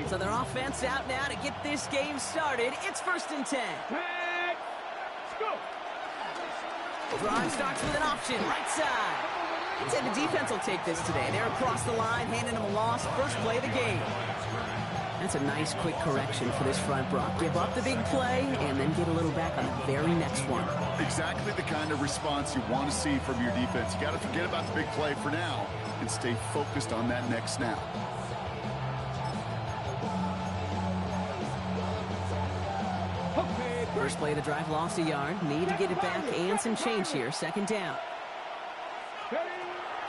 So their offense out now to get this game started. It's 1st and 10. Let's go. Drive starts with an option, right side. I'd say the defense will take this today. They're across the line, handing them a loss. First play of the game. That's a nice, quick correction for this front, Brock. Give up the big play, and then get a little back on the very next one. Exactly the kind of response you want to see from your defense. You got to forget about the big play for now and stay focused on that next snap. First play of the drive lost a yard. Need to get it back and some change here. 2nd down.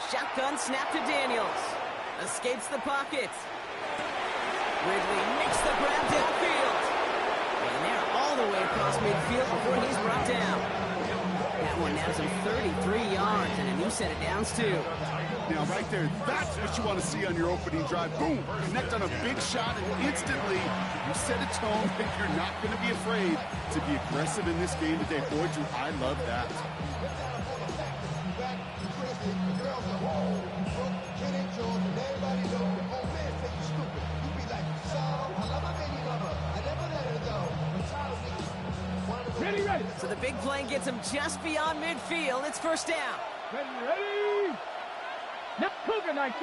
Shotgun snap to Daniels. Escapes the pocket. Ridley makes the grab downfield. And they're all the way across midfield before he's brought down. That one has him 33 yards and a new set of downs, too. Now, right there, that's what you want to see on your opening drive. Boom! Connect on a big shot, and instantly you set a tone that you're not going to be afraid to be aggressive in this game today. Boy, do I love that. Ready. So the big play gets him just beyond midfield. It's 1st down. Ready. Now, Cougar 19.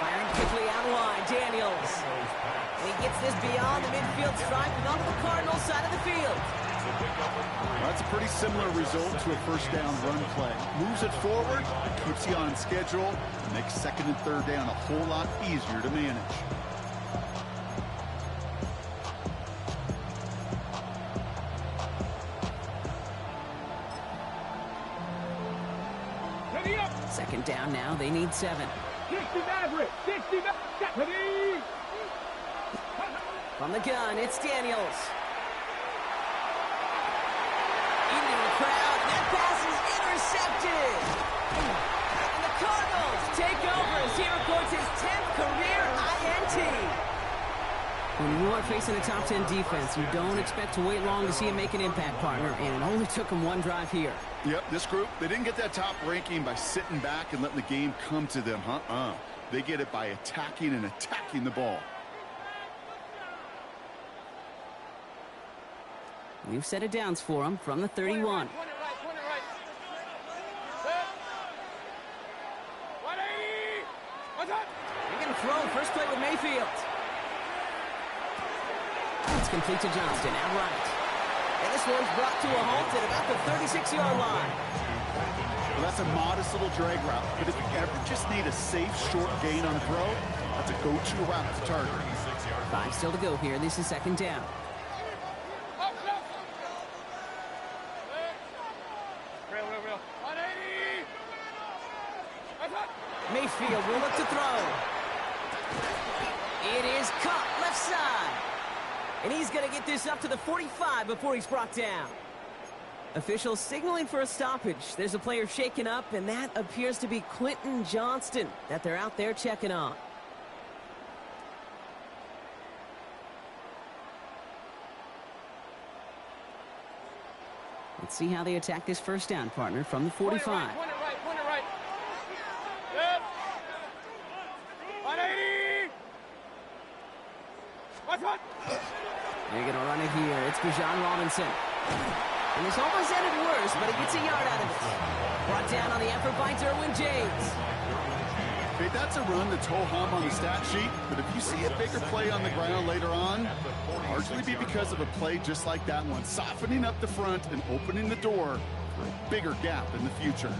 Firing quickly out line, Daniels. And he gets this beyond the midfield stripe and onto the Cardinals side of the field. Well, that's a pretty similar result to a 1st down run play. Moves it forward, keeps you on schedule, makes 2nd and 3rd down a whole lot easier to manage. Ready up. 2nd down now. They need 7. 69. Ready. From the gun, it's Daniels. Into the crowd, and that pass is intercepted. And the Cardinals take over as he records his 10th career INT. When you are facing a top 10 defense, you don't expect to wait long to see him make an impact, partner, and it only took him 1 drive here. Yep, this group, they didn't get that top ranking by sitting back and letting the game come to them, They get it by attacking and attacking the ball. We've set it downs for him from the 31. Point it right. Set. 180. What's up? They're going to throw. First play with Mayfield. It's complete to Johnston, out right. And this one's brought to a halt at about the 36-yard line. Well, that's a modest little drag route, but if you ever just need a safe, short gain on a throw, that's a go-to route to target. 5 still to go here. This is 2nd down. Real. 180. Mayfield will look to throw. It is caught left side. And he's going to get this up to the 45 before he's brought down. Officials signaling for a stoppage. There's a player shaken up, and that appears to be Quentin Johnston that they're out there checking on. Let's see how they attack this 1st down, partner, from the 45. Point it right. Yep. 180. What's up? They're going to run it here. It's Bijan Robinson. And this almost ended worse, but he gets a yard out of it. Brought down on the effort by Derwin James. Okay, that's a run that's ho-hum on the stat sheet, but if you see a bigger play on the ground later on, it'll largely be because of a play just like that one, softening up the front and opening the door for a bigger gap in the future.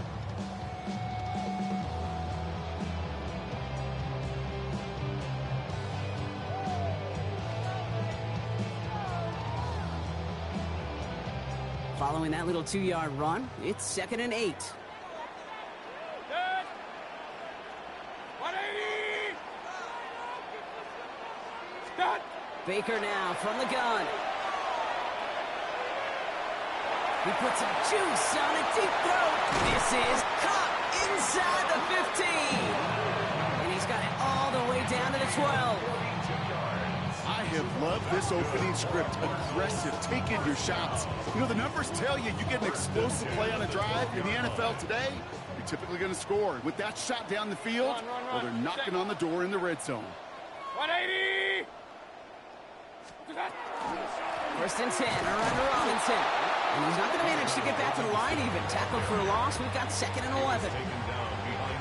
Following that little 2-yard run, it's 2nd and 8. Baker now from the gun. He puts some juice on a deep throw. This is caught inside the 15. And he's got it all the way down to the 12. I have loved this opening script. Aggressive, taking your shots. You know, the numbers tell you get an explosive play on a drive. In the NFL today, you're typically going to score. With that shot down the field, well, they're knocking on the door in the red zone. 180! First and 10, around to Robinson. And he's not going to manage to get back to the line even. Tackled for a loss. We've got 2nd and 11.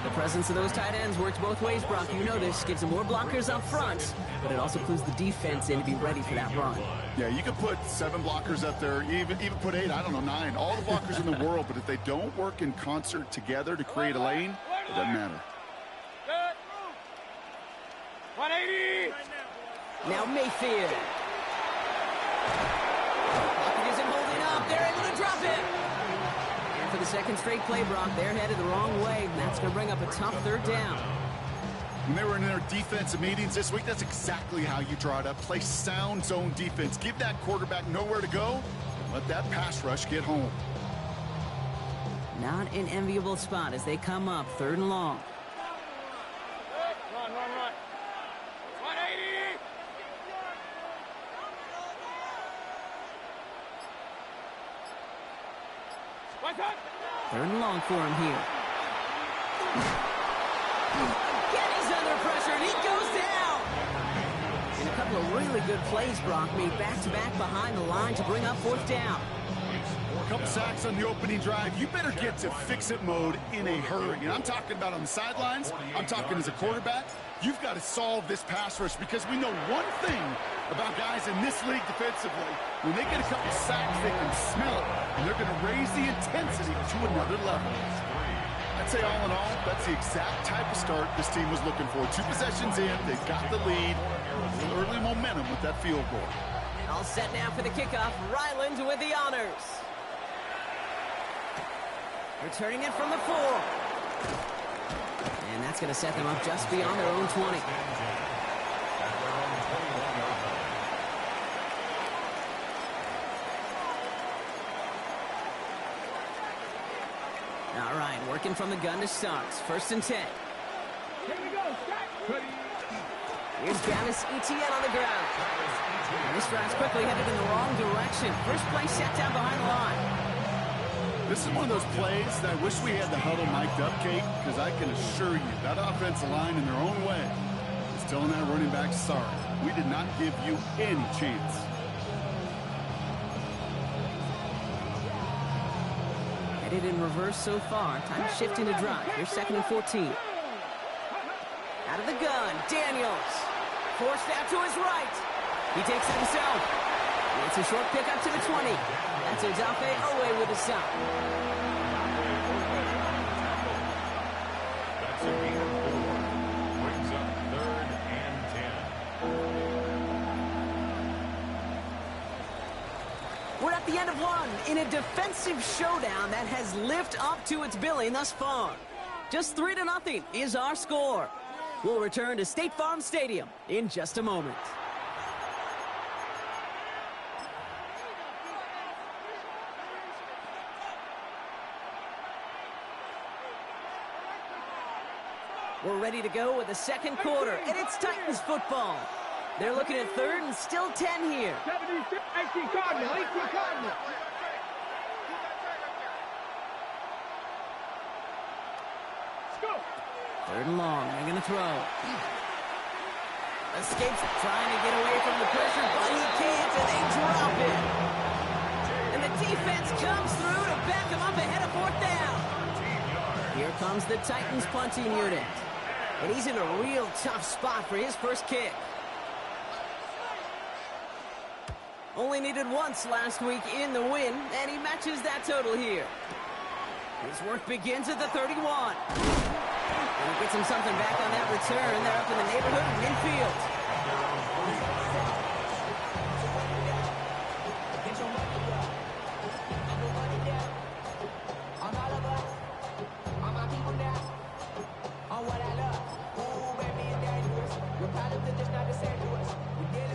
The presence of those tight ends works both ways, Brock. You know this. Gives them more blockers up front, but it also clues the defense in to be ready for that run. Yeah, you could put 7 blockers up there, even put 8, I don't know, 9. All the blockers in the world, but if they don't work in concert together to create a lane, it doesn't matter. 180! Now Mayfield. Pocket isn't holding up. They're able to drop it. And for the 2nd straight play, Brock, they're headed the wrong way. And that's going to bring up a tough 3rd down. When they were in their defensive meetings this week, that's exactly how you draw it up. Play sound zone defense. Give that quarterback nowhere to go. And let that pass rush get home. Not an enviable spot as they come up 3rd and long. Run. 180! One time! 3rd and long for him here. Again, he's under pressure, and he goes down. And a couple of really good plays, Brock, made back-to-back behind the line to bring up 4th down. A couple sacks on the opening drive. You better get to fix-it mode in a hurry. And I'm talking about on the sidelines. I'm talking as a quarterback. You've got to solve this pass rush because we know one thing about guys in this league defensively. When they get a couple sacks, they can smell it, and they're going to raise the intensity to another level. I'd say all in all, that's the exact type of start this team was looking for. 2 possessions in, they've got the lead. A little early momentum with that field goal. All set now for the kickoff. Ryland with the honors. Returning it from the 4. And that's going to set them up just beyond their own 20. All right, working from the gun to start. 1st and 10. Here we go, Scott! Here's Gavis Etienne on the ground. And this drive's quickly headed in the wrong direction. First play set down behind the line. This is one of those plays that I wish we had the huddle mic'd up, Kate, because I can assure you that offensive line in their own way is telling that running back, sorry, we did not give you any chance. Headed in reverse so far. Time shifting to drive. Here's 2nd and 14. Out of the gun, Daniels. Forced out to his right. He takes it himself. It's a short pick up to the 20. That's Odafe Owe with a stop. That's a gain of 4. Brings up 3rd and 10. We're at the end of one in a defensive showdown that has lived up to its billing thus far. Just 3-0 is our score. We'll return to State Farm Stadium in just a moment. We're ready to go with the 2nd quarter, and it's Titans football. They're looking at 3rd and still 10 here. 18 Cardinal, 18 Cardinal. Let's go. 3rd and long, they're going to throw. Escapes trying to get away from the pressure, but he can't, and they drop it. And the defense comes through to back him up ahead of 4th down. Here comes the Titans punting unit. And he's in a real tough spot for his first kick. Only needed once last week in the win, and he matches that total here. His work begins at the 31. And he gets him something back on that return. They're up in the neighborhood of midfield.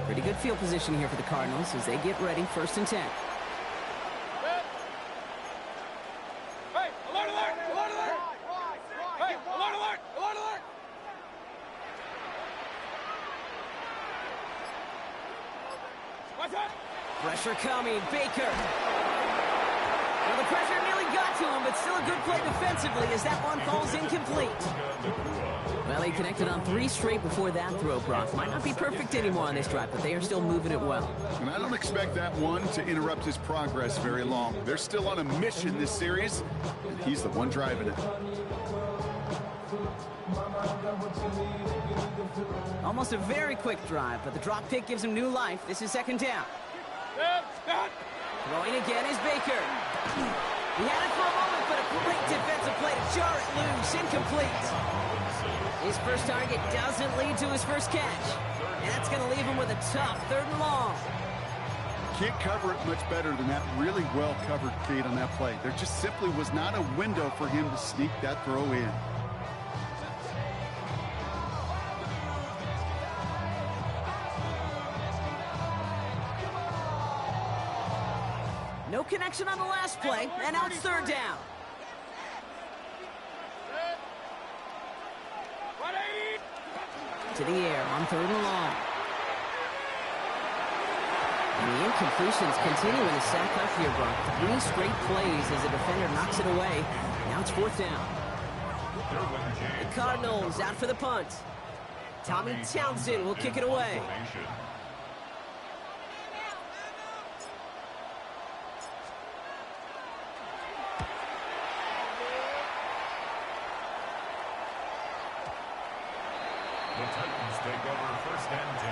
Pretty good field position here for the Cardinals as they get ready. 1st and 10. Hey, alert, alert, alert, alert! Hey, alert, alert, alert, alert! Watch out! Pressure coming, Baker. Well, the pressure nearly got to him, but still a good play defensively as that one falls incomplete. Well, he connected on 3 straight before that throw, Brock. Might not be perfect anymore on this drive, but they are still moving it well. And I don't expect that one to interrupt his progress very long. They're still on a mission this series, and he's the one driving it. Almost a very quick drive, but the drop pick gives him new life. This is second down. Throwing again is Baker. He had it for a moment, but a great defensive play to jar it loose. Incomplete. His first target doesn't lead to his first catch. And that's going to leave him with a tough 3rd and long. Can't cover it much better than that really well-covered Kate on that play. There just simply was not a window for him to sneak that throw in. No connection on the last play, and now it's 3rd down. To the air on 3rd and long. And the incompletions continue to stack up here, Brock. 3 straight plays as the defender knocks it away. Now it's 4th down. The Cardinals out for the punt. Tommy Townsend will kick it away. The Titans take over 1st and 10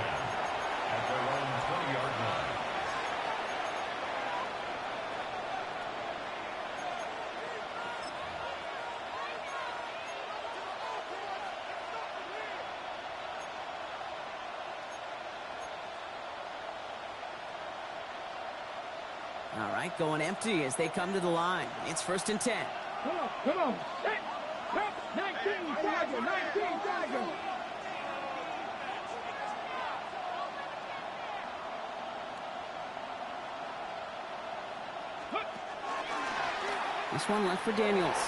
at their own 20-yard line. All right, going empty as they come to the line. It's 1st and 10. Come on. Hey, 19, Tiger, 19, Tiger. This one left for Daniels.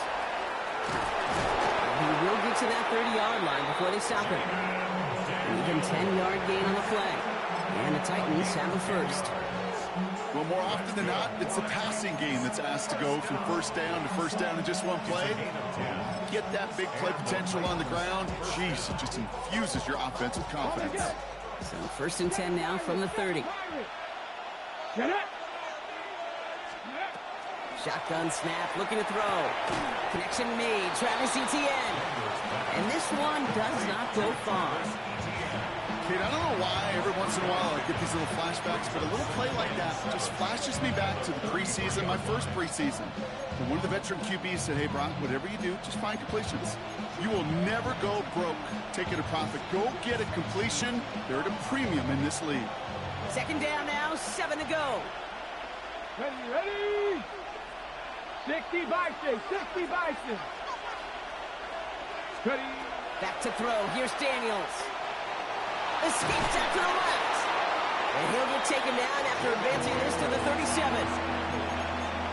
He will get to that 30-yard line before they stop him. An even 10-yard gain on the play. And the Titans have a first. Well, more often than not, it's the passing game that's asked to go from 1st down to 1st down in just one play. Get that big play potential on the ground. Jeez, it just infuses your offense with confidence. So 1st and 10 now from the 30. Shotgun snap, looking to throw. Connection made, Travis Etienne. And this one does not go far. Kate, I don't know why every once in a while I get these little flashbacks, but a little play like that just flashes me back to the preseason, my first preseason. And one of the veteran QBs said, hey, Brock, whatever you do, just find completions. You will never go broke taking a profit. Go get a completion. They're at a premium in this league. 2nd down now, 7 to go. Ready? 60 Bison, 60 Bison. Ready? Back to throw, here's Daniels. Escapes out to the left. And he'll get taken down after advancing this to the 37.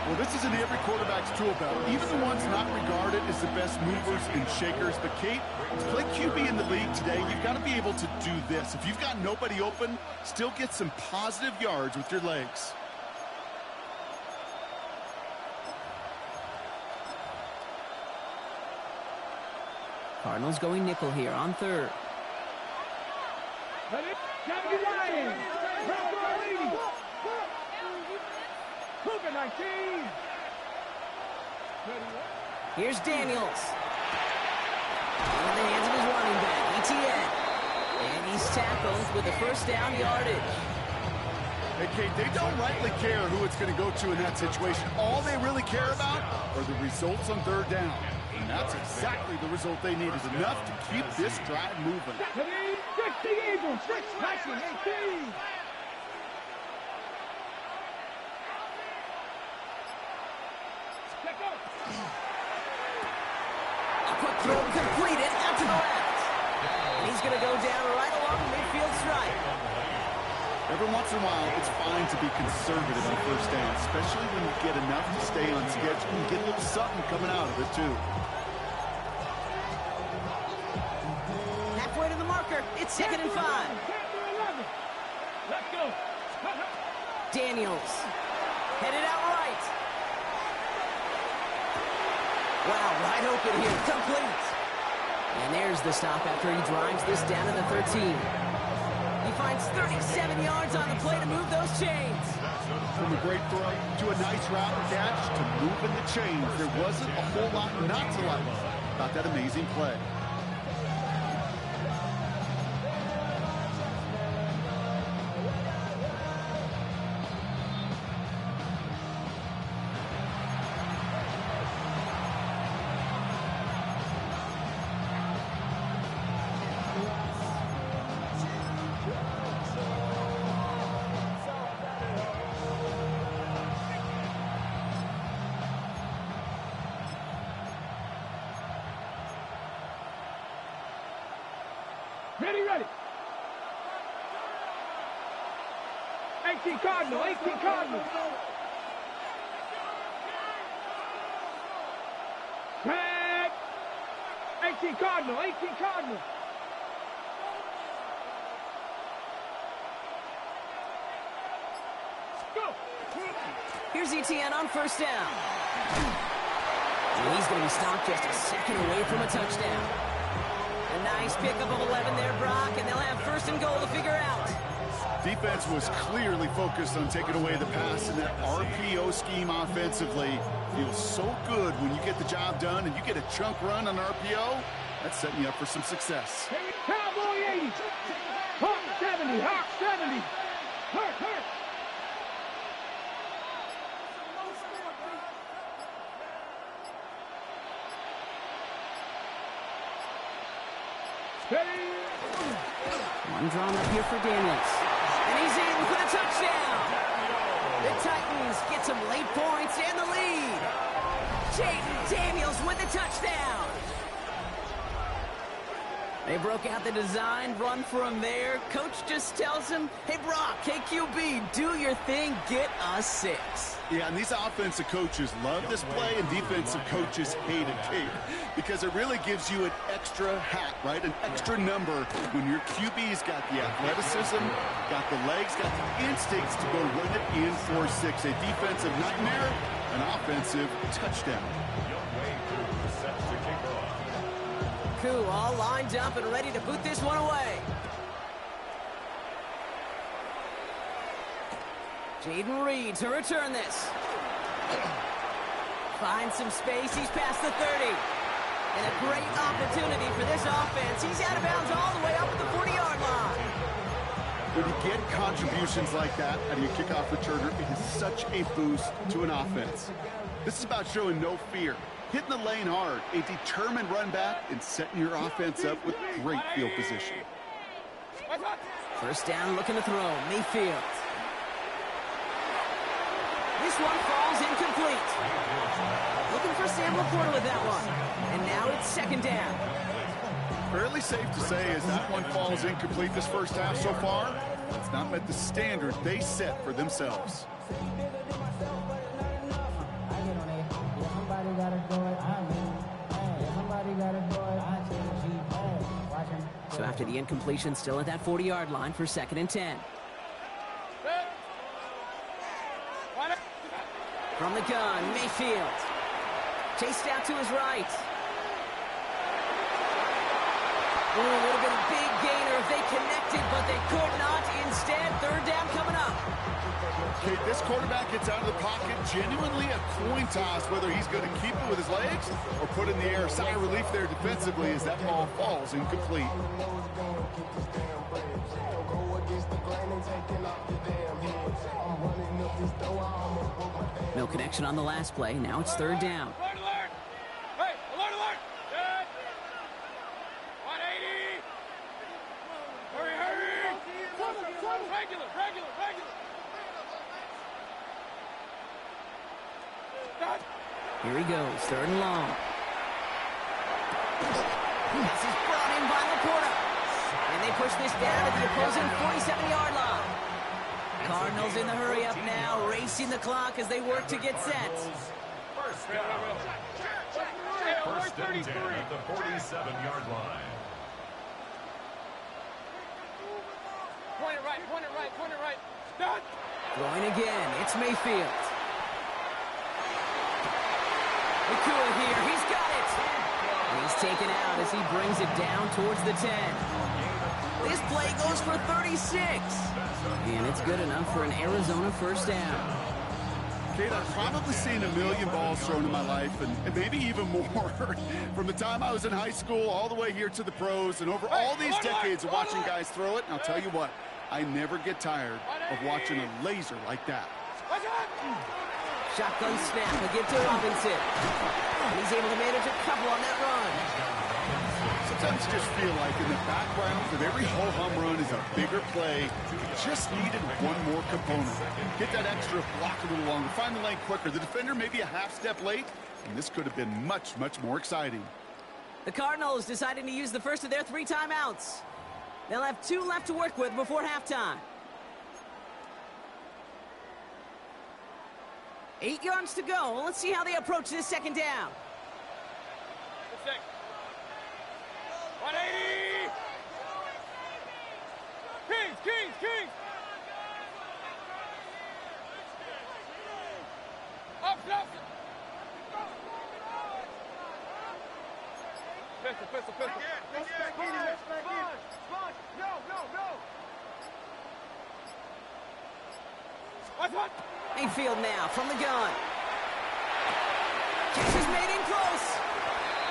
Well, this is in every quarterback's tool belt. Even the ones not regarded as the best movers and shakers. But, Kate, to play QB in the league today, you've got to be able to do this. If you've got nobody open, still get some positive yards with your legs. Cardinals going nickel here on 3rd. Ready? Champion Lions. Cougar 19. Here's Daniels. In the hands of his running back, Etienne. And he's tackled with the 1st down yardage. Hey, Kate, they don't rightly care who it's going to go to in that situation. All they really care about are the results on 3rd down. And that's exactly the result they needed. Enough to keep this drive moving. 60 Eagles, 1918. A quick throw completed out to the left. And he's going to go down right along the midfield stripe. Every once in a while, it's fine to be conservative on 1st down, especially when you get enough to stay on schedule and get a little something coming out of it, too. Halfway to the marker, it's 2nd and 5. Let's go. Daniels. Headed out right. Wow, wide open here. Complete. And there's the stop after he drives this down to the 13. He finds 37 yards on the play to move those chains. From a great throw to a nice route catch to moving the chains. There wasn't a whole lot not to like about that amazing play. Ready. 18 Cardinal. Red. 18 Cardinal. Go. Here's ETN on first down. And he's going to be stopped just a second away from a touchdown. A nice pickup of 11 there, Brock, and they'll have first and goal to figure out. Defense was clearly focused on taking away the pass, and that RPO scheme offensively feels so good when you get the job done and you get a chunk run on RPO. That's setting you up for some success. Cowboy 80. Hawk 70. Hurt. One drawn up here for Daniels. And he's in for the touchdown. The Titans get some late points and the lead. Jaden Daniels with the touchdown. They broke out the design run for him there. Coach just tells him, hey, Brock, KQB, do your thing, get us 6. Yeah, and these offensive coaches love this play, and defensive coaches hate it too, because it really gives you an extra hat, right? An extra number when your QB's got the athleticism, got the legs, got the instincts to go run it in for 6. A defensive nightmare, an offensive touchdown. Set to kick off. Koo all lined up and ready to boot this one away. Jaden Reed to return this. Finds some space. He's past the 30. And a great opportunity for this offense. He's out of bounds all the way up at the 40-yard line. When you get contributions like that out of your kickoff returner, it is such a boost to an offense. This is about showing no fear, hitting the lane hard, a determined run back, and setting your offense up with great field position. First down, looking to throw. Mayfield. This one falls incomplete. Looking for Sam Laporta with that one. And now it's second down. Fairly safe to say as that one falls incomplete this first half so far, it's not met the standard they set for themselves. So after the incompletion, still at that 40-yard line for second and 10. From the gun, Mayfield. Chased out to his right. Ooh, would have been a big gainer if they connected, but they could not. Instead, third down coming up. Okay, this quarterback gets out of the pocket, genuinely a coin toss whether he's going to keep it with his legs or put in the air. Sigh of relief there defensively as that ball falls incomplete. No connection on the last play. Now it's third down. Alert, alert! Hey, alert, alert! Dead! 180! Hurry, hurry! Regular! Done. Here he goes, third and long. This is brought in by Laporta. And they push this down to the opposing 47-yard line. Cardinals in the hurry up now, racing the clock as they work to get set. First down. First and 10 at the 47-yard line. Point it right. Done. Throwing again. It's Mayfield. Nakua here. He's got it. He's taken out as he brings it down towards the 10. This play goes for 36. And it's good enough for an Arizona first down. Kate, I've probably seen a million balls thrown in my life, and maybe even more. From the time I was in high school all the way here to the pros, and over all these decades of watching guys throw it, and I'll tell you what, I never get tired of watching a laser like that. Shotgun snap, a give to Robinson. And he's able to manage a couple on that run. Sometimes you just feel like in the background of every ho-hum run is a bigger play. You just needed one more component. Get that extra block a little longer, find the lane quicker. The defender may be a half step late, and this could have been much, much more exciting. The Cardinals deciding to use the first of their 3 timeouts. They'll have 2 left to work with before halftime. 8 yards to go. Let's see how they approach this second down. 180! Kings! Up! Pistol. No! What? Mayfield now from the gun. Catch is made in close.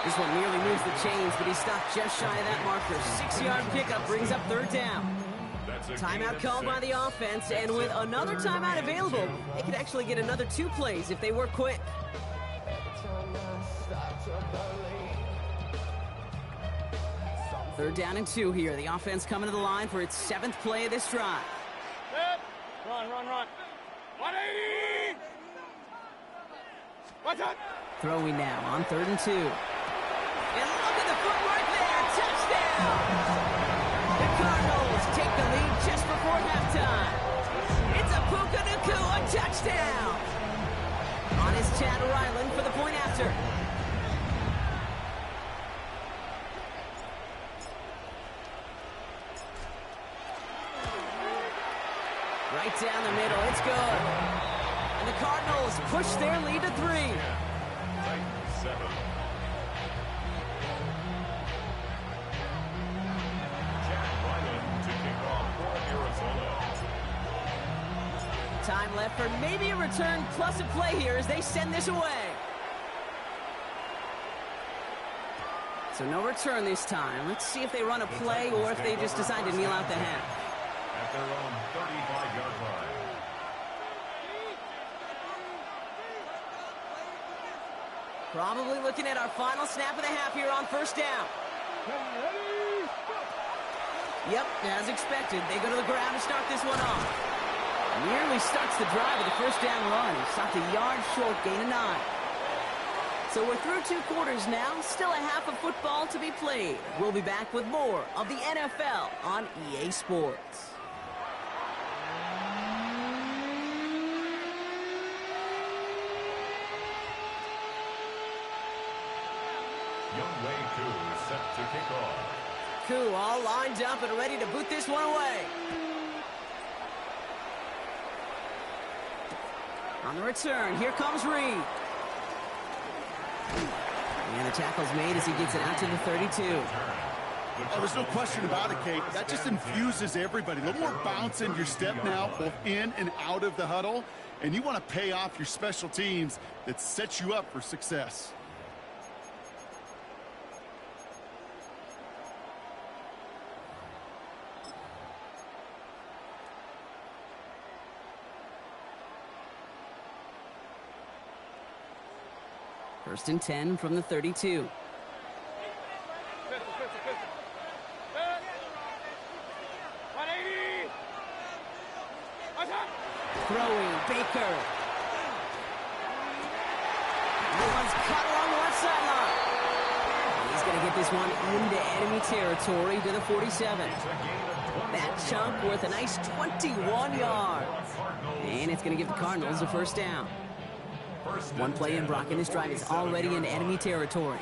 This one nearly moves the chains, but he stopped just shy of that marker. 6-yard pickup brings up third down. Timeout called by the offense, and with another timeout available, they could actually get another 2 plays if they work quick. Third down and 2 here. The offense coming to the line for its 7th play of this drive. Run. 180! Watch out! Throwing now on 3rd and 2. And look at the footwork there. Touchdown! The Cardinals take the lead just before halftime. It's a Puka Nakua touchdown. On his Chad Ryland for the point after. Right down the middle. It's good. And the Cardinals push their lead to 3. Time left for maybe a return plus a play here as they send this away. So no return this time. Let's see if they run a play or if they just decide to kneel out the half. At their own 35-yard line. Probably looking at our final snap of the half here on first down. Yep, as expected, they go to the ground to start this one off. Nearly starts the drive with a first down run. Stopped a yard short, gain of 9. So we're through 2 quarters now. Still a half of football to be played. We'll be back with more of the NFL on EA Sports. Youngway Koo set to kick off. Koo all lined up and ready to boot this one away. On the return, here comes Reed. And the tackle's made as he gets it out to the 32. Oh, there's no question about it, Kate. That just infuses everybody. A little more bounce in your step now, both in and out of the huddle. And you want to pay off your special teams that sets you up for success. First and 10 from the 32. Throwing, Baker. That one's cut along the left sideline. He's going to get this one into enemy territory to the 47. That chunk worth a nice 21 yards. And it's going to give the Cardinals a first down. One play in, Brock, and this drive is already in enemy territory.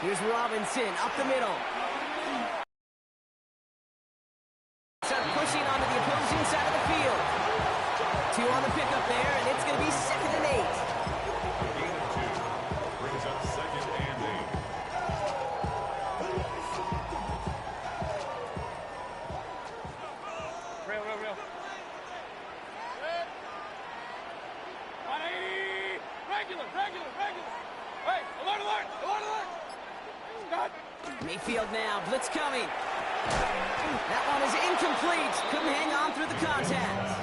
Here's Robinson up the middle. Start pushing onto the opposing side of the field. 2 on the pickup there, and it's going to be 2nd and 8. Gain of 2 brings up 2nd and 8. Real. 180! Regular! Hey, alert! Scott! Mayfield now, blitz coming. That one is incomplete. Couldn't hang on through the contact.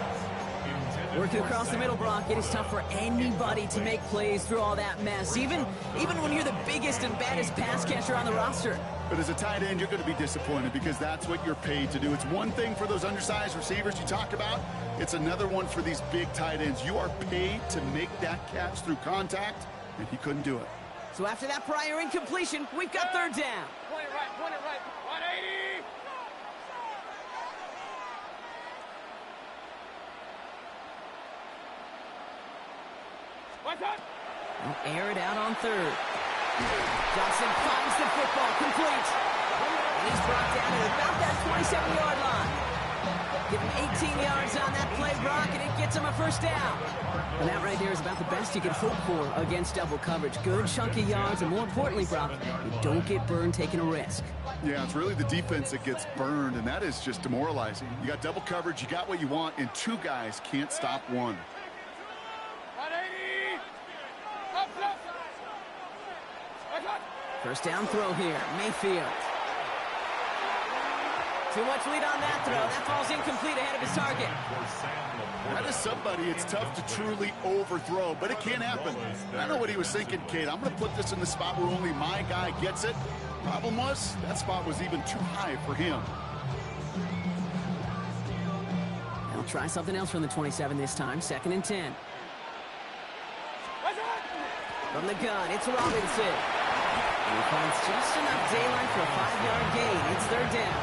Working across the middle, Brock, it is tough for anybody to make plays through all that mess, even when you're the biggest and baddest pass catcher on the roster. But as a tight end, you're going to be disappointed because that's what you're paid to do. It's one thing for those undersized receivers you talked about. It's another one for these big tight ends. You are paid to make that catch through contact, and he couldn't do it. So after that prior incompletion, we've got 3rd down. Point it right. 180! What's up? They'll air it out on 3rd. Johnson finds the football, complete. And he's brought down at about that 27-yard line. Give him 18 yards on that play, Brock, and it gets him a 1st down. And that right there is about the best you can hope for against double coverage. Good chunky yards, and more importantly, Brock, you don't get burned taking a risk. Yeah, it's really the defense that gets burned, and that is just demoralizing. You got double coverage, you got what you want, and 2 guys can't stop one. 180! Up! 1st down throw here, Mayfield. Too much lead on that throw. That falls incomplete ahead of his target. That is somebody it's tough to truly overthrow, but it can happen. I know what he was thinking, Kate. I'm going to put this in the spot where only my guy gets it. Problem was, that spot was even too high for him. They'll try something else from the 27 this time. 2nd and 10. From the gun, it's Robinson. And he finds just enough daylight for a 5-yard gain. It's 3rd down.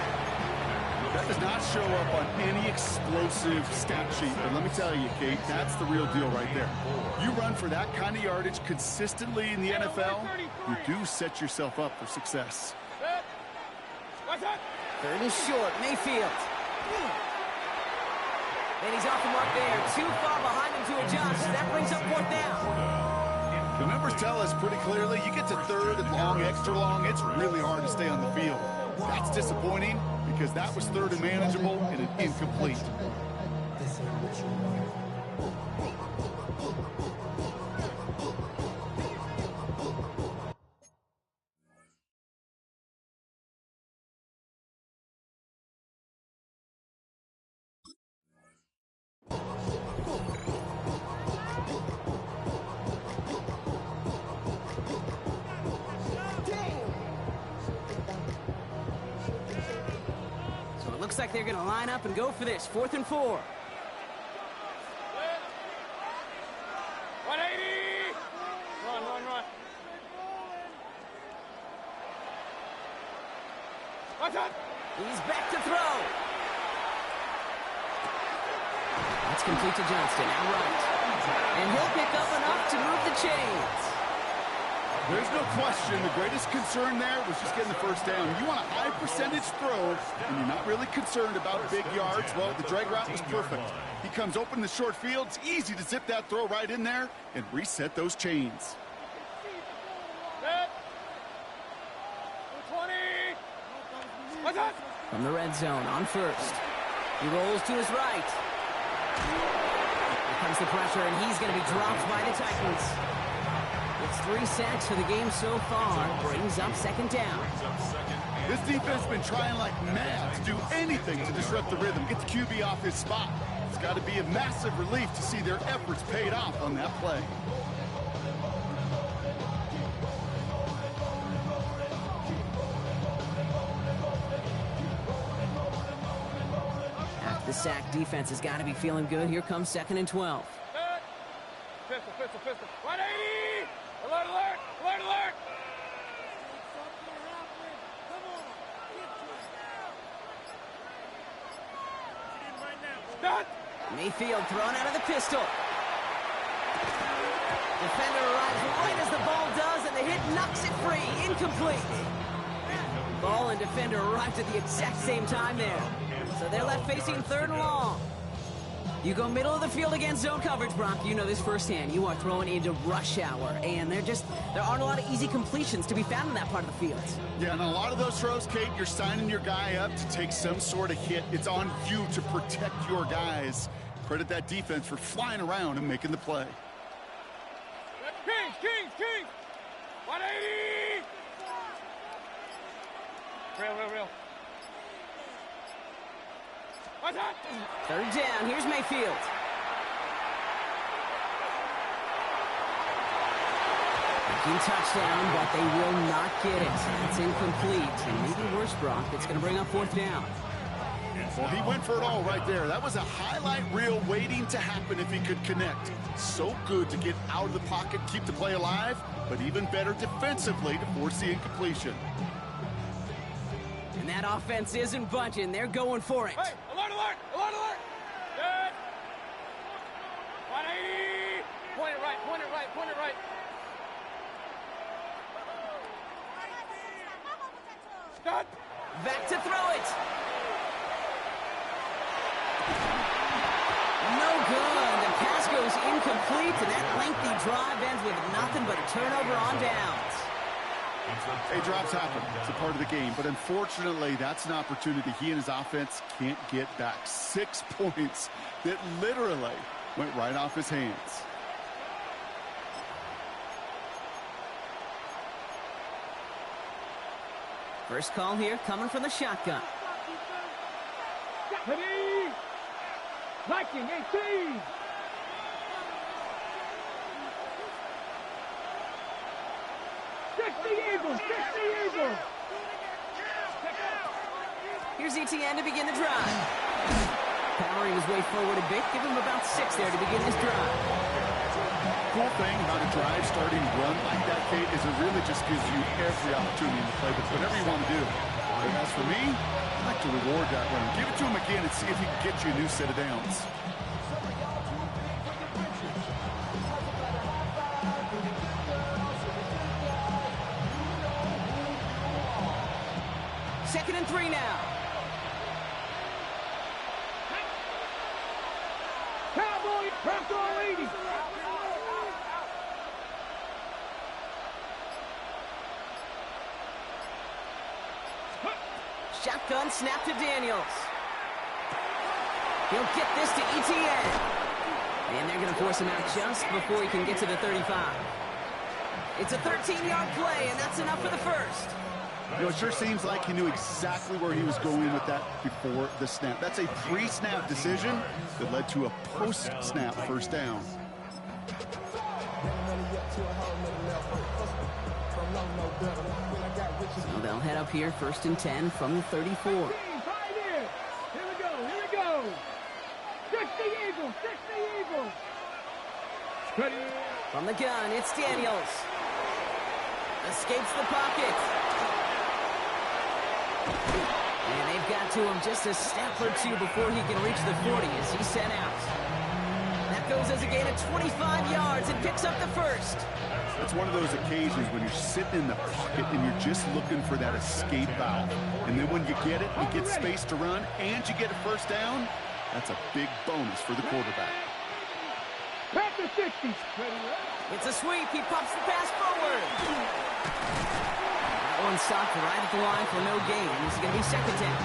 That does not show up on any explosive stat sheet, but let me tell you, Kate, that's the real deal right there. You run for that kind of yardage consistently in the NFL, you do set yourself up for success. 3rd and short, Mayfield. And he's off the mark there. Too far behind him to adjust. That brings up 4th down. The numbers tell us pretty clearly, you get to 3rd and long, extra long, it's really hard to stay on the field. That's disappointing because that was 3rd and manageable and an incomplete. Looks like they're going to line up and go for this. 4th and 4. 180! Run. Watch out! He's back to throw. That's complete to Johnston, out right. And he'll pick up enough to move the chains. There's no question the greatest concern there was just getting the 1st down. You want a high percentage throw, and you're not really concerned about big yards. Well, the drag route was perfect. He comes open in the short field. It's easy to zip that throw right in there and reset those chains. 20! Watch out! From the red zone on 1st. He rolls to his right. Here comes the pressure, and he's going to be dropped by the Titans. It's 3 sacks for the game so far. Brings up 2nd down. This defense has been trying like mad to do anything to disrupt the rhythm, get the QB off his spot. It's got to be a massive relief to see their efforts paid off on that play. After the sack, defense has got to be feeling good. Here comes 2nd and 12. Pistol. 180! Alert! Mayfield thrown out of the pistol. Defender arrives right as the ball does, and the hit knocks it free. Incomplete. Ball and defender arrived at the exact same time there. So they're left facing third and long. You go middle of the field against zone coverage, Brock. You know this firsthand. You are throwing into rush hour, and there aren't a lot of easy completions to be found in that part of the field. Yeah, and a lot of those throws, Kate, you're signing your guy up to take some sort of hit. It's on you to protect your guys. Credit that defense for flying around and making the play. Kings! 180! Real. What's that? Third down. Here's Mayfield. Breaking touchdown, but they will not get it. It's incomplete. And maybe worse, Brock, it's going to bring up fourth down. Well, he went for it all right there. That was a highlight reel waiting to happen if he could connect. So good to get out of the pocket, keep the play alive, but even better defensively to force the incompletion. And that offense isn't budging. They're going for it. Hey, alert! Good. 180! Point it right. Done. Back to throw it. No good. The pass goes incomplete, and that lengthy drive ends with nothing but a turnover on downs. Hey, drops happen. It's a part of the game. But unfortunately, that's an opportunity he and his offense can't get back. 6 points that literally went right off his hands. First call here coming from the shotgun. Ready? Liking 18! Here's ETN to begin the drive. Powering his way forward a bit. Give him about 6 there to begin this drive. Cool thing about a drive starting run like that, Kate, is it really just gives you every opportunity to play with whatever you want to do. But as for me, I like to reward that run. Give it to him again and see if he can get you a new set of downs. Second and 3 now. Cowboy, press on 80! Shotgun snap to Daniels. He'll get this to ETN. And they're going to force him out just before he can get to the 35. It's a 13-yard play, and that's enough for the first. You know, it sure seems like he knew exactly where he was going with that before the snap. That's a pre-snap decision that led to a post-snap first down. So they'll head up here, first and 10 from the 34. Here we go. 60 Eagles. Ready. From the gun, it's Daniels. Escapes the pocket. And they've got to him just a step or two before he can reach the 40 as he's sent out. That goes as a gain of 25 yards and picks up the first. It's one of those occasions when you're sitting in the pocket and you're just looking for that escape valve. And then when you get it, you get space to run, and you get a first down. That's a big bonus for the quarterback. Back to 60. It's a sweep. He pops the pass forward. That one stopped right at the line for no gain. This is going to be second down.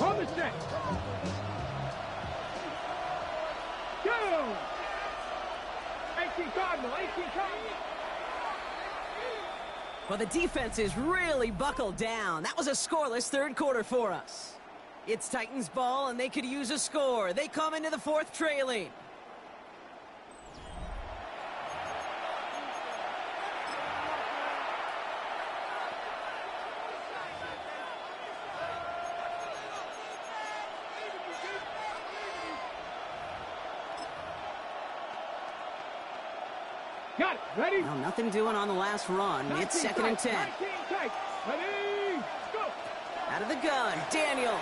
On the set. Go! 18 Cardinal. Well, the defense is really buckled down. That was a scoreless third quarter for us. It's Titans ball, and they could use a score. They come into the fourth trailing. Got it. Ready? Well, nothing doing on the last run. It's 2nd and 10. Ready? Go. Out of the gun, Daniels.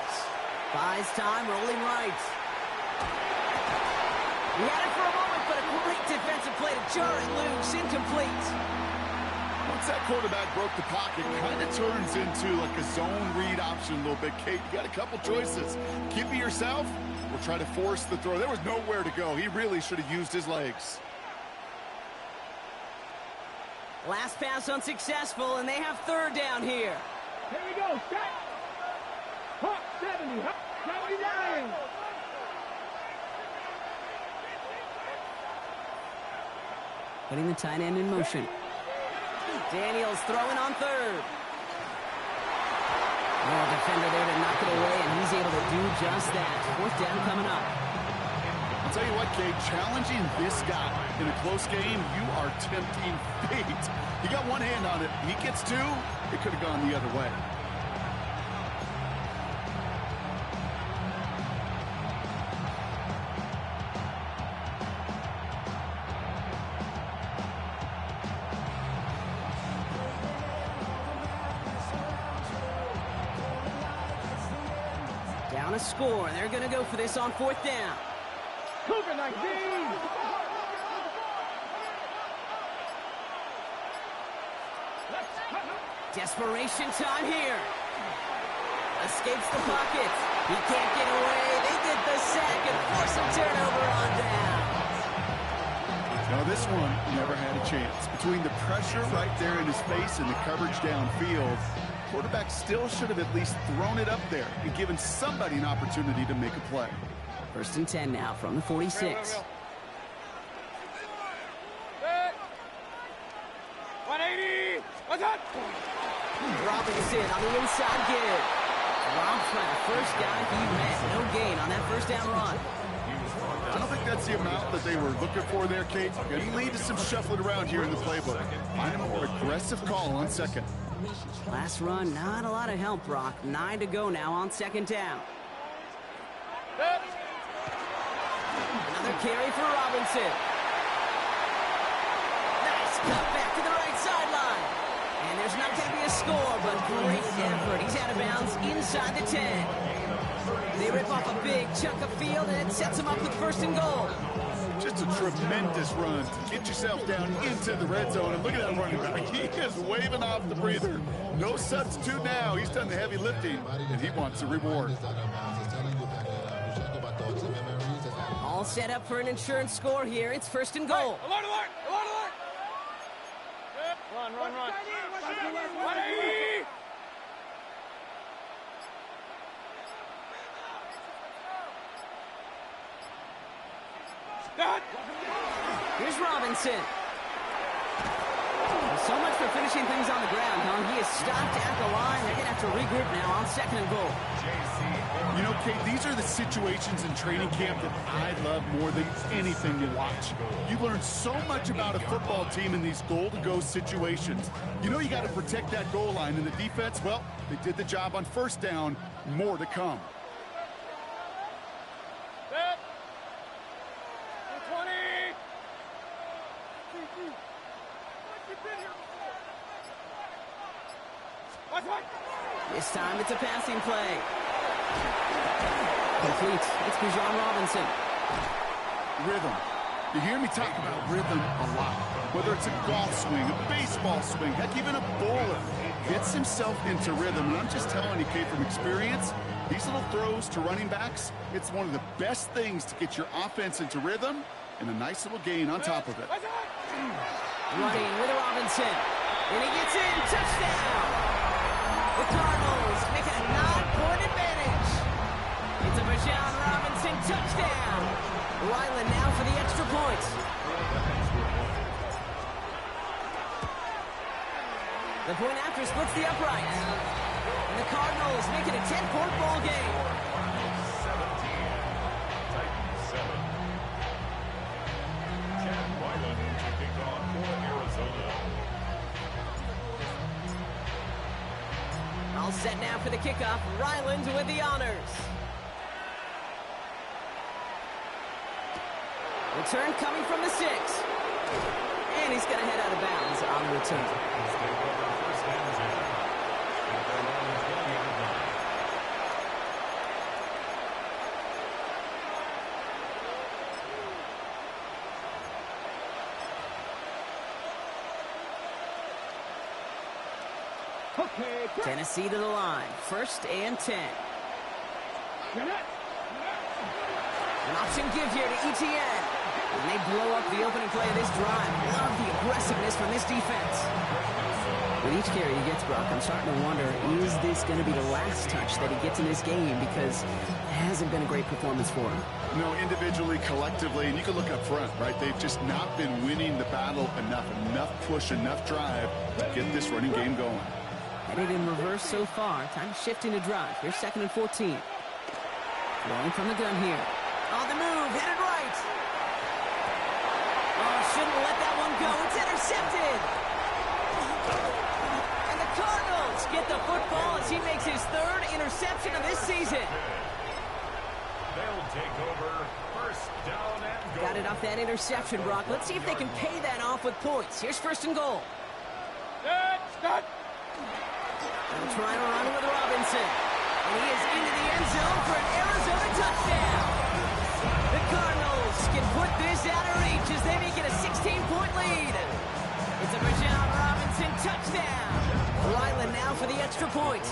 Buys time, rolling right. He had it for a moment, but a great defensive play to jar it loose. Incomplete. Once that quarterback broke the pocket, kind of turns into like a zone read option a little bit. Kate, you got a couple choices. Keep it yourself or try to force the throw. There was nowhere to go. He really should have used his legs. Last pass unsuccessful, and they have 3rd down here. Here we go. Set. Hot 70. Hot 79. Putting the tight end in motion. Daniels throwing on 3rd. Oh, defender there to knock it away, and he's able to do just that. 4th down coming up. I'll tell you what, Kate, challenging this guy in a close game, you are tempting fate. He got one hand on it. He gets 2. It could have gone the other way. Down a score, and they're going to go for this on 4th down. Cougar 19. Desperation time here. Escapes the pocket. He can't get away. They get the sack and force a turnover on down. Now this one never had a chance. Between the pressure right there in his face and the coverage downfield, quarterback still should have at least thrown it up there and given somebody an opportunity to make a play. 1st and 10 now from the 46. 180. What's up? Robinson on the inside give. Robbed by the first guy he met. No gain on that 1st down run. I don't think that's the amount that they were looking for there, Kate. Going to lead to some shuffling around here in the playbook. Find a more aggressive call on 2nd. Last run, not a lot of help, Brock. 9 to go now on 2nd down. Another carry for Robinson. Nice cut back to the right sideline. And there's not going to be a score, but great effort. He's out of bounds inside the 10. They rip off a big chunk of field, and it sets him up with 1st and goal. Just a tremendous run to get yourself down into the red zone. And look at that running back. He is waving off the breather. No substitute now. He's done the heavy lifting, and he wants a reward. All set up for an insurance score here. It's 1st and goal. Alert, alert, alert, alert. Run, run, run. 180. Here's Robinson. So much for finishing things on the ground, huh? He is stopped at the line. They're going to have to regroup now on 2nd and goal. You know, Kate, these are the situations in training camp that I love more than anything to watch. You learn so much about a football team in these goal-to-go situations. You know you got to protect that goal line, and the defense, well, they did the job on 1st down. More to come. Set. 20. This time it's a passing play. Complete. It's Bijan Robinson. Rhythm. You hear me talk about rhythm a lot. Whether it's a golf swing, a baseball swing, heck, even a bowler gets himself into rhythm. And I'm just telling you, Kate, from experience, these little throws to running backs, it's one of the best things to get your offense into rhythm and a nice little gain on top of it. Running with Robinson. And he gets in. Touchdown. The Cardinals make it a 9-point advantage. It's a Bijan Robinson touchdown. Ryland now for the extra point. The point after splits the uprights. And the Cardinals make it a 10-point ball game. 17, Titans 7. Chad Ryland to kick off for Arizona. All set now for the kickoff. Ryland with the honors. Return coming from the 6. And he's going to head out of bounds on the return. Take over first and 10 at their own 20-yard line. Tennessee to the line. First and 10. An option give here to ETN. And they blow up the opening play of this drive. Love the aggressiveness from this defense. With each carry he gets, Brock, I'm starting to wonder, is this going to be the last touch that he gets in this game? Because it hasn't been a great performance for him. No, individually, collectively, and you can look up front, right? They've just not been winning the battle enough push, enough drive to get this running game going. Headed in reverse so far. Time to shift into drive. Here's 2nd and 14. Throwing from the gun here. On the move, headed right. Oh, shouldn't let that one go. It's intercepted. And the Cardinals get the football as he makes his 3rd interception of this season. They'll take over first down and goal. Got it off that interception, Brock. Let's see if they can pay that off with points. Here's 1st and goal. Start. They'll try to run with Robinson. And he is into the end zone for an Arizona touchdown. The Cardinals can put this out of reach as they make it a 16-point lead. It's a Bijan Robinson touchdown. Ryland now for the extra point.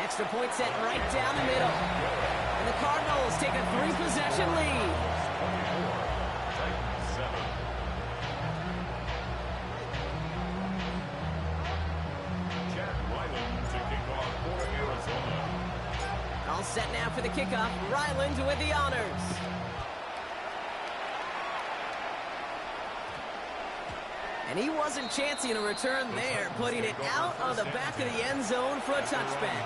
Extra point set right down the middle. And the Cardinals take a 3-possession lead. All set now for the kickoff. Ryland with the honors. And he wasn't chancing a return there, putting it out on the back of the end zone for a touchback.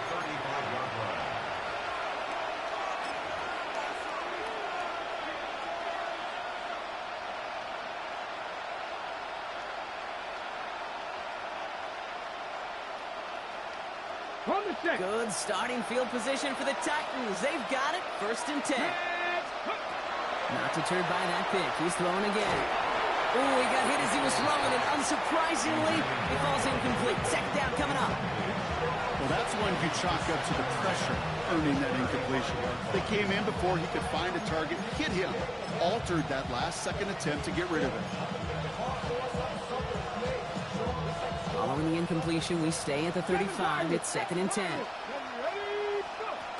Good starting field position for the Titans. They've got it. 1st and 10. Not deterred by that pick. He's throwing again. Oh, he got hit as he was throwing, and unsurprisingly, he falls incomplete. 2nd down coming up. Well, that's one you chalk up to the pressure earning that incompletion. They came in before he could find a target, hit him, altered that last-second attempt to get rid of it. Following the incompletion, we stay at the 35. It's 2nd and 10.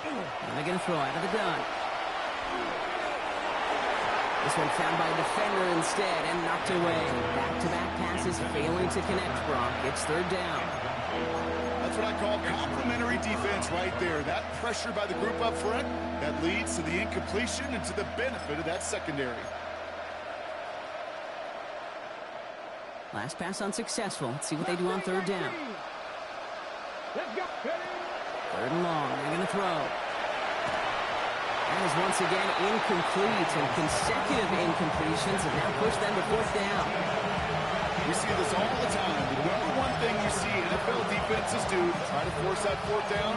And they're going to throw out of the gun. This one found by a defender instead and knocked away. Back-to-back passes failing to connect, Brock. It's 3rd down. That's what I call complimentary defense right there. That pressure by the group up front, that leads to the incompletion and to the benefit of that secondary. Last pass unsuccessful. Let's see what they do on 3rd down. 3rd and long. They're going to throw. That is once again incomplete, and consecutive incompletions have now pushed them to 4th down. We see this all the time. The number one thing you see NFL defenses do to try to force that 4th down,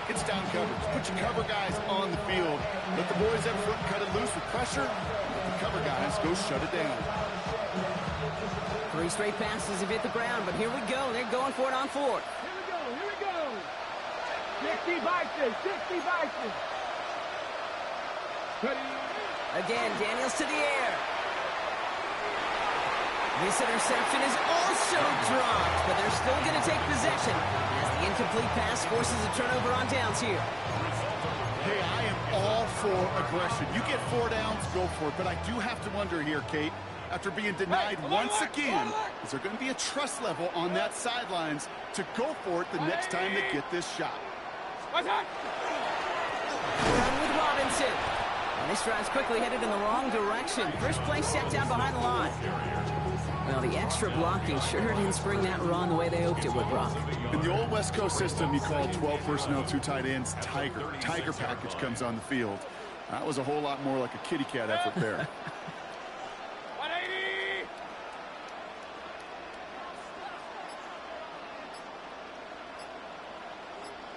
it's down coverage. Put your cover guys on the field. Let the boys up front cut it loose with pressure. Let the cover guys go shut it down. 3 straight passes have hit the ground, but here we go. They're going for it on 4th. Here we go. 60 Bison. Again, Daniels to the air. This interception is also dropped, but they're still going to take possession as the incomplete pass forces a turnover on downs here. Hey, I am all for aggression. You get 4 downs, go for it. But I do have to wonder here, Kate, after being denied once again, is there going to be a trust level on that sidelines to go for it the next time they get this shot? Run with Robinson. And this drive's quickly headed in the wrong direction. First play set down behind the line. Well, the extra blocking sure didn't spring that run the way they hoped it would, Brock. In the old West Coast system, you call 12 personnel, 2 tight ends, Tiger. Tiger package comes on the field. That was a whole lot more like a kitty cat effort there. 180.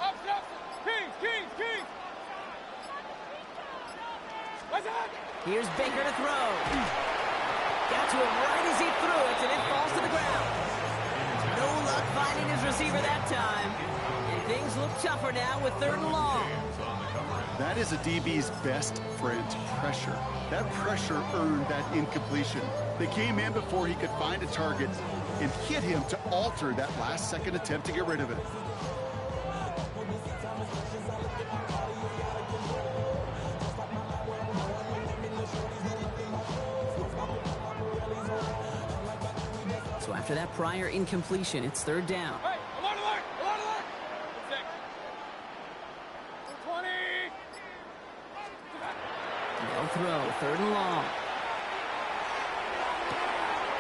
Up, Keys. Here's Baker to throw. Got to it right as he threw it, and it falls to the ground. No luck finding his receiver that time. And things look tougher now with 3rd and long. That is a DB's best friend, pressure. That pressure earned that incompletion. They came in before he could find a target and hit him to alter that last-second attempt to get rid of it. So after that prior incompletion, it's 3rd down. Hey, alert, alert, alert, alert. 20. They'll throw, 3rd and long.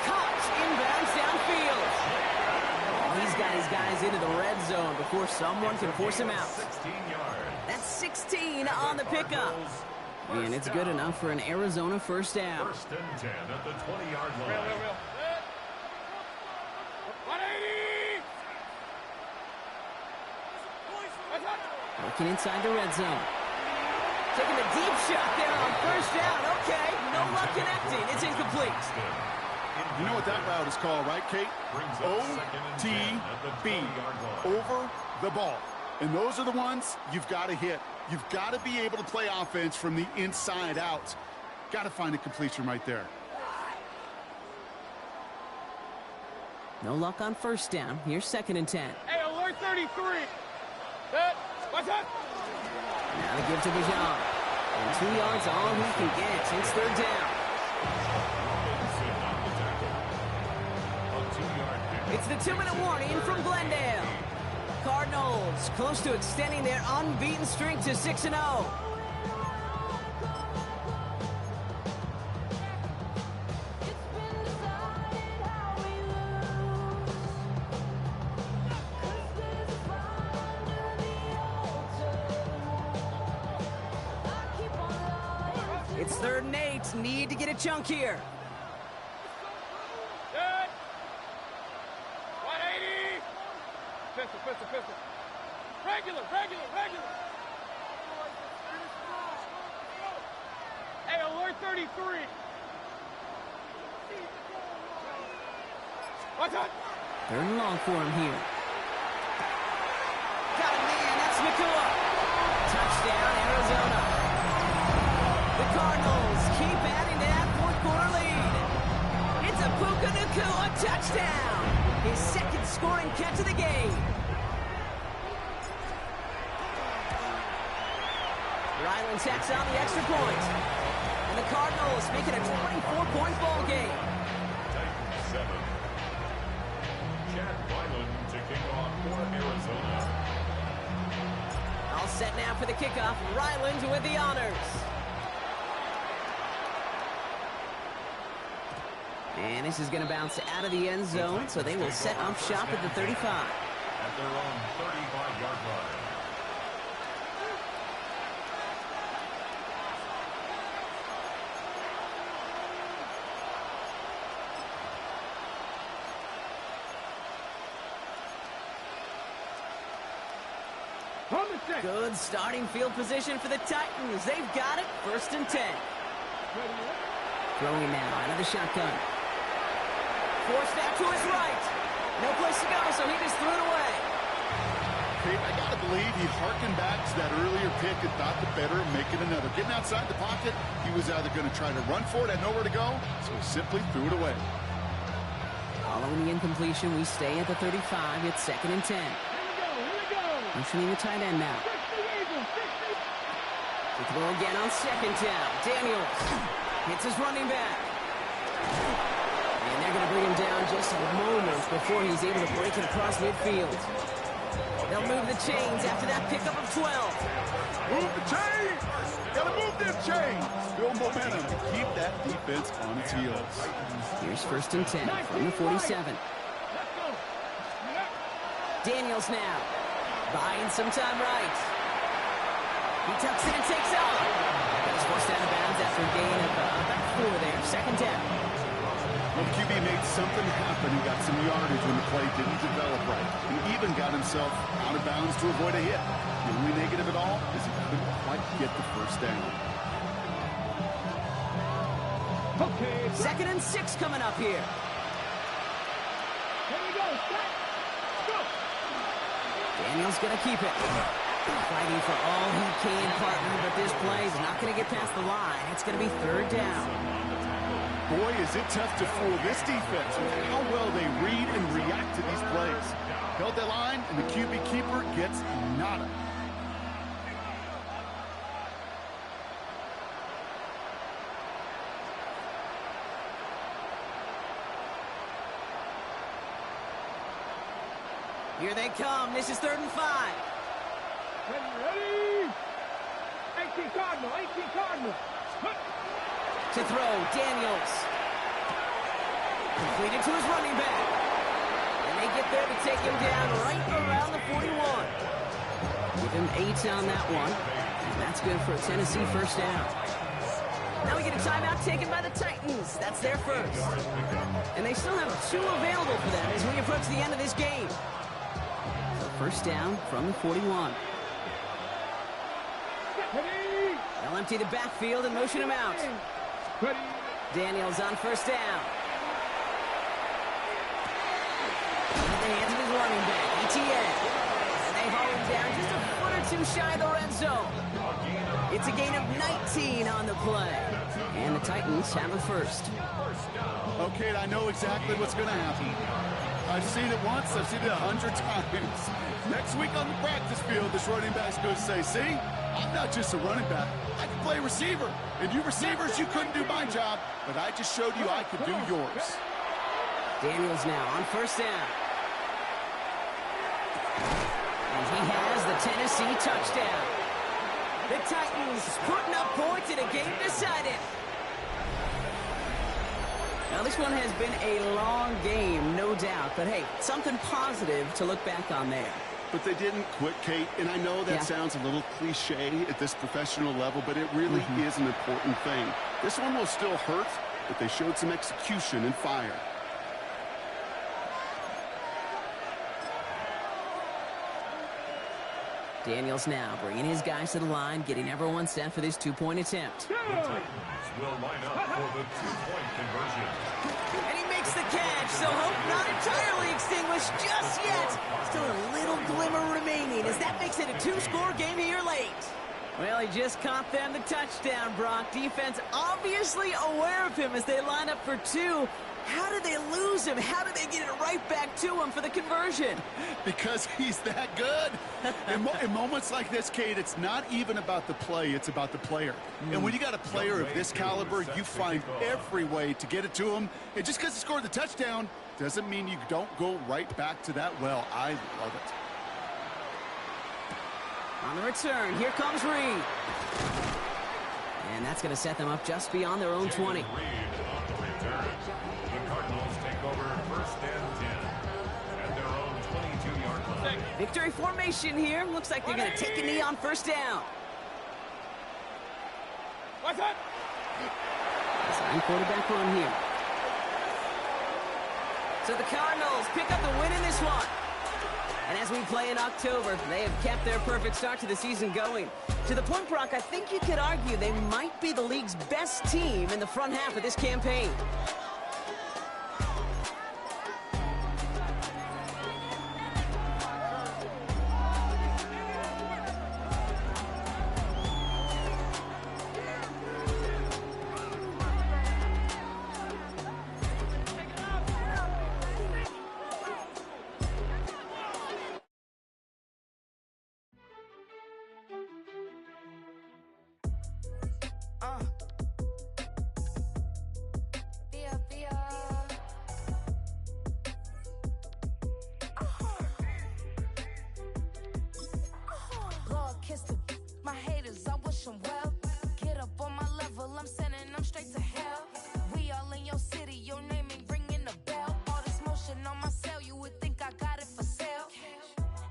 Caught inbounds downfield. Oh, he's got his guys into the red zone before someone can force him out. 16 yards. That's 16 on the pickup. And it's good enough for an Arizona 1st down. 1st and 10 at the 20-yard line. Real. 180. Working inside the red zone. Taking a deep shot there on 1st down. Okay, no luck connecting. It's incomplete. You know what that route is called, right, Kate? OTB, over the ball. And those are the ones you've got to hit. You've got to be able to play offense from the inside out. Got to find a completion right there. No luck on 1st down. Here's 2nd and 10. Hey, alert 33. Set. Watch out. Now to give to Bijan. And 2 yards all he can get. It's 3rd down. It's the 2-minute warning from Glendale. Cardinals close to extending their unbeaten streak to 6-0. It's 3rd and 8. Need to get a chunk here. Set. 180. Pistol. Regular. Hey, alert 33. Watch out. 3rd and long for him here. Got a man. That's Nakua. Touchdown, Arizona. The Cardinals keep adding to that 4th quarter lead. It's a Puka Nakua touchdown. His 2nd scoring catch of the game. Ryland tacks on the extra point. And the Cardinals make it a 24-point ball game. Titans 7. Chad Ryland to kick off for Arizona. All set now for the kickoff. Ryland with the honors. And this is going to bounce out of the end zone, so they will set up shop at the 35. At their own 35-yard line. Good starting field position for the Titans. They've got it. 1st and 10. Throwing now out of the shotgun. Forced out to his right. No place to go, so he just threw it away. Kate, I got to believe he harkened back to that earlier pick and thought the better of making another. Getting outside the pocket, he was either going to try to run for it, had nowhere to go, so he simply threw it away. Following the incompletion, we stay at the 35. It's 2nd and 10. Motioning the tight end now. To throw again on 2nd down. Daniels hits his running back. And they're going to bring him down just a moment before he's able to break it across midfield. They'll move the chains after that pickup of 12. Move the chains! Gotta move them chains! Build momentum to keep that defense on its heels. Here's 1st and 10 from the 47. Daniels now. Buying some time right. He tucks it and takes off. He's forced out of bounds after a gain of about 4 there. 2nd down. Well, QB made something happen. He got some yardage when the play didn't develop right. He even got himself out of bounds to avoid a hit. The only negative at all is he couldn't quite get the 1st down. Okay. 2nd and 6 coming up here. Here we go. Start. Go. Daniels going to keep it. Fighting for all he can, partner, but this play is not going to get past the line. It's going to be 3rd down. Boy, is it tough to fool this defense with how well they read and react to these plays. Held that line, and the QB keeper gets nada. Here they come. This is 3rd and 5. Ready? 18 Cardinal. 18 Cardinal. To throw, Daniels. Completed to his running back. And they get there to take him down right around the 41. Give him 8 on that one. And that's good for a Tennessee 1st down. Now we get a timeout taken by the Titans. That's their first. And they still have 2 available for them as we approach the end of this game. So 1st down from the 41. They'll empty the backfield and motion him out. Daniels on 1st down. In the hands of his running back, ETN. And they haul him down just a foot or 2 shy of the red zone. It's a gain of 19 on the play. And the Titans have a first. Okay, I know exactly what's going to happen. I've seen it once, I've seen it 100 times. Next week on the practice field, this running back's going to say, see, I'm not just a running back. I can play receiver. And you receivers, you couldn't do my job, but I just showed you I could do yours. Daniels now on 1st down. And he has the Tennessee touchdown. The Titans putting up points in a game decided. Now, this one has been a long game, no doubt. But, hey, something positive to look back on there. But they didn't quit, Kate, and I know that sounds a little cliche at this professional level, but it really is an important thing. This one will still hurt, but they showed some execution and fire. Daniels now bringing his guys to the line, getting everyone set for this 2-point attempt. The Titans will line up for the 2-point conversion. And he makes the catch, so hope not entirely extinguished just yet. Still a little glimmer remaining as that makes it a 2-score game here late. Well, he just caught them the touchdown, Brock. Defense obviously aware of him as they line up for 2. How did they lose him? How did they get it right back to him for the conversion? Because he's that good. In moments like this, Kate, it's not even about the play, it's about the player. And when you got a player of this caliber, you find every way to get it to him. And just because he scored the touchdown doesn't mean you don't go right back to that well. I love it. On the return, here comes Reed. And that's going to set them up just beyond their own 20. Victory formation here. Looks like they're going to take a knee on 1st down. What's up? Design quarterback run here. So the Cardinals pick up the win in this one. And as we play in October, they have kept their perfect start to the season going. To the point, Brock, I think you could argue they might be the league's best team in the front half of this campaign. My haters, I wish them well. Get up on my level, I'm sending them straight to hell. We all in your city, your name ain't ringing the bell. All this motion on my cell, you would think I got it for sale.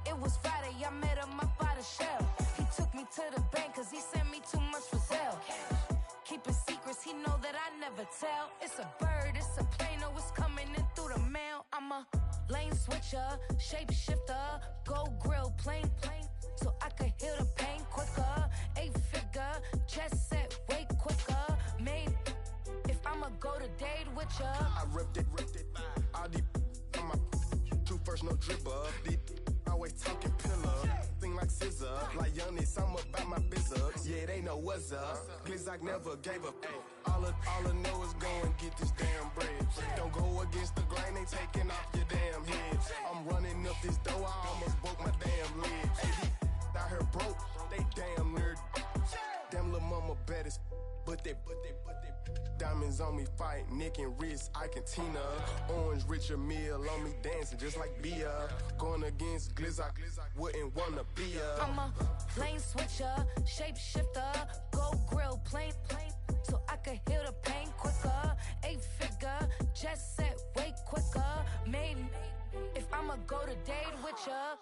It was Friday, I met him up by the shell. He took me to the bank cause he sent me too much for sale. Keeping secrets, he know that I never tell. It's a bird, it's a plane, oh it's coming in through the mail. I'm a lane switcher, shapeshifter, go grill, plain, so I could heal the pain quicker. 8-figure, chest set way quicker. Made if I'ma go to date with ya. I ripped it. All these on my true first, no dribble. These always talking pillar. Thing like scissor. Like youngest, I'm about my business. Yeah, they know what's up. Glizzock never gave up. All I know is go and get this damn bread. Don't go against the grain, they taking off your damn head. I'm running up this door, I almost broke my damn leg. Hey, these out here broke, they damn nerd. Damn little mama better, but they diamonds on me fight, neck and wrist, I can Tina. Orange Richard Mill on me dancing just like Bia. Going against Glizzock, wouldn't wanna be a. I'm a lane switcher, shapeshifter, go grill, plain, so I can heal the pain quicker. 8-figure, jet set way quicker. Made if I'ma go to date with ya.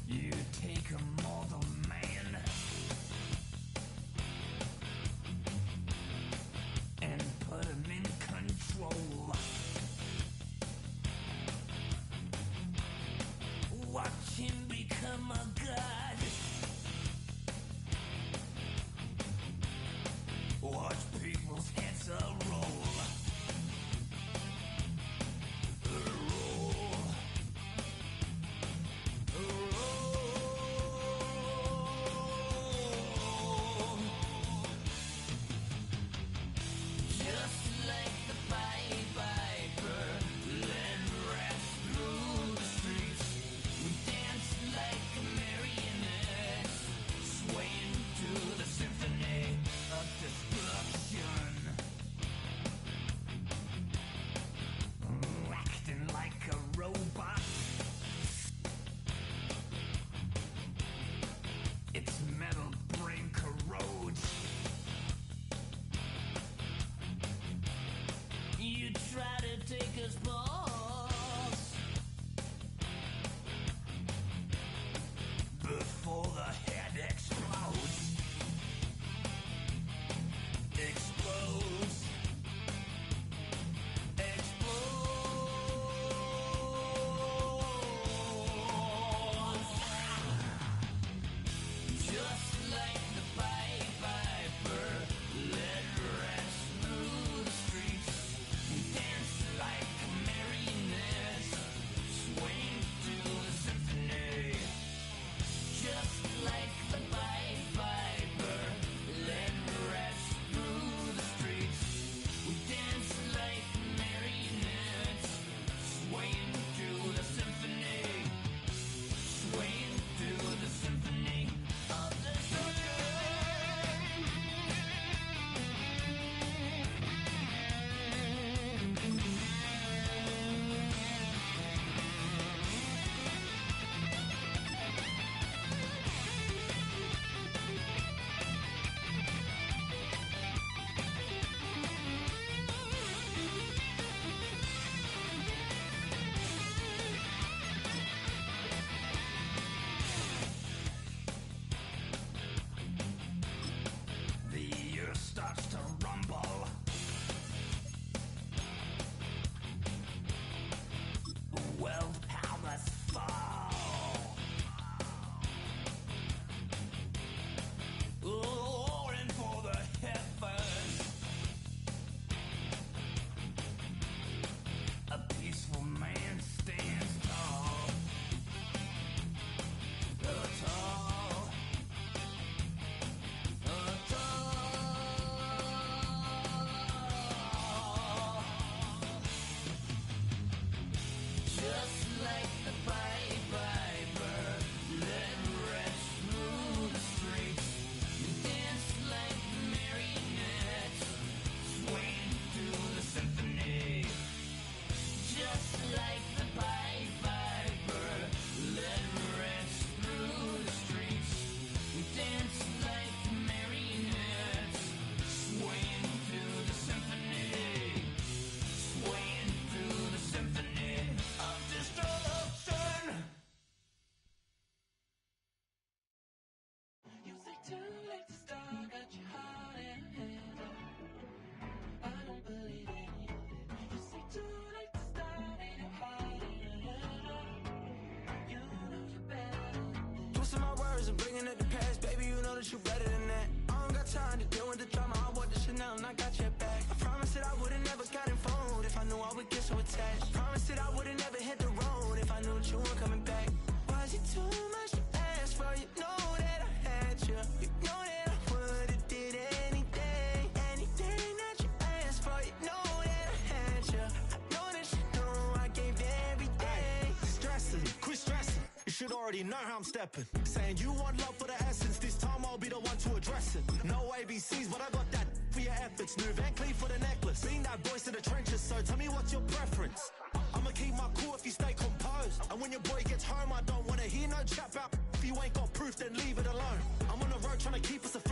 You take a mortal man and put him in control. that you better than that. I don't got time to deal with the drama. I bought the Chanel and I got your back. I promised that I would've never gotten phone if I knew I would get so attached. I promised that I would've never hit the road if I knew that you weren't coming back. Was it too much to ask for? You know that I had you. You know that I would've did anything, anything that you asked for. You know that I had you. I know that you know I gave everything. Stressing, quit stressing. You should already know how I'm stepping. Saying you want love for the essence. This time I'll be the one to address it. No ABCs, but I got that for your efforts. New Van Cleef for the necklace. Being that voice in the trenches, so tell me what's your preference. I'ma keep my cool if you stay composed. And when your boy gets home, I don't wanna hear no chat about if you ain't got proof, then leave it alone. I'm on the road trying to keep us afloat.